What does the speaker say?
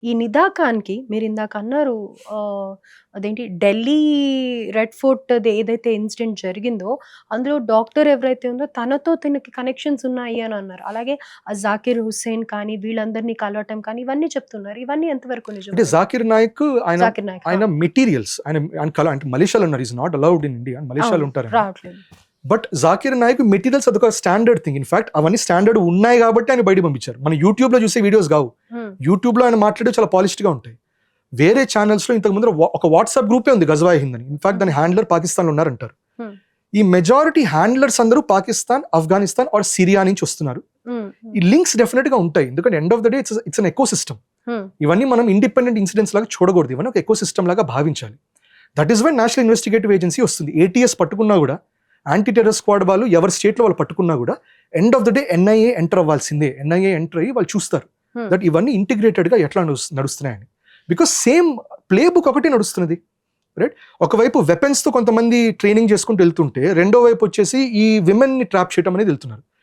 ఈ నిదా ఖాన్‌కి మీరిందాక అన్నారు అదేంటి ఢిల్లీ రెడ్ ఫోర్ట్‌ది ఏదైతే ఇన్సిడెంట్ జరిగిందో, అందులో డాక్టర్ ఎవరైతే ఉందో తనతో తినకి కనెక్షన్స్ ఉన్నాయి అని అన్నారు. అలాగే ఆ జాకిర్ హుస్సేన్ కానీ, వీళ్ళందరిని కలవటం కానీ ఇవన్నీ చెప్తున్నారు. ఇవన్నీ ఎంతవరకు అంటే నిజమంటారు? జాకిర్ నాయక్ ఆయన జాకిర్ నాయక్. ఆయన మెటీరియల్స్ ఆయన ఆయన కల అంటే మలేషియాలో ఉన్నారు. Is not allowed in India. మలేషియాలో అవును. ఉంటారు. రావట్లేదు. బట్ జాకిర్ నాయక్ మెటీరియల్స్ అదొక స్టాండర్డ్ థింగ్. ఇన్ఫాక్ట్ అవన్నీ స్టాండర్డ్ ఉన్నాయి కాబట్టి ఆయన బయట పంపించారు. మన యూట్యూబ్ లో చూసే వీడియోస్ కావు. హ్మ్. యూట్యూబ్ లో ఆయన మాట్లాడే చాలా పాలిష్డ్ గా ఉంటాయి. వేరే ఛానల్స్ లో ఇంతకు ముందు ఒక వాట్సాప్ గ్రూపే ఉంది గజ్వాయ్ హింద్ అని. ఇన్ఫాక్ట్ దాని హ్యాండ్లర్ పాకిస్తాన్ లో ఉన్నారంటారు. హ్మ్. ఈ మెజారిటీ హ్యాండ్లర్స్ అందరూ పాకిస్తాన్, ఆఫ్ఘనిస్తాన్ ఆర్ సిరియా నుంచి వస్తున్నారు. హ్మ్. ఈ లింక్స్ డెఫినెట్ గా ఉంటాయి. ఎందుకంటే end of the day it's an eco system. హ్మ్. ఇవన్నీ మనం ఇండిపెండెంట్ ఇన్సిడెంట్స్ లాగా చూడకూడదు. ఇవన్నీ ఒక ఎకో సిస్టమ్ లాగా భావించాలి. That is why national investigative agency వస్తుంది. ఏటీఎస్ పట్టుకున్నా కూడా, యాంటీ టెర్రర్ స్క్వాడ్ వాళ్ళు ఎవరి స్టేట్ లో వాళ్ళు పట్టుకున్నా కూడా end of the day NIA enter అవ్వాల్సిందే. ఎన్ఐఏ ఎంటర్ అయ్యి వాళ్ళు చూస్తారు Hmm. దట్ ఇవన్నీ ఇంటిగ్రేటెడ్ గా ఎట్లా నడుస్తున్నాయని. బికాస్ సేమ్ ప్లే బుక్ ఒకటి నడుస్తున్నది, రైట్? ఒకవైపు వెపన్స్ తో కొంతమంది ట్రైనింగ్ చేసుకుంటూ వెళ్తుంటే, రెండో వైపు వచ్చేసి ఈ విమెన్ ని ట్రాప్ చేయడం అనేది వెళ్తున్నారు.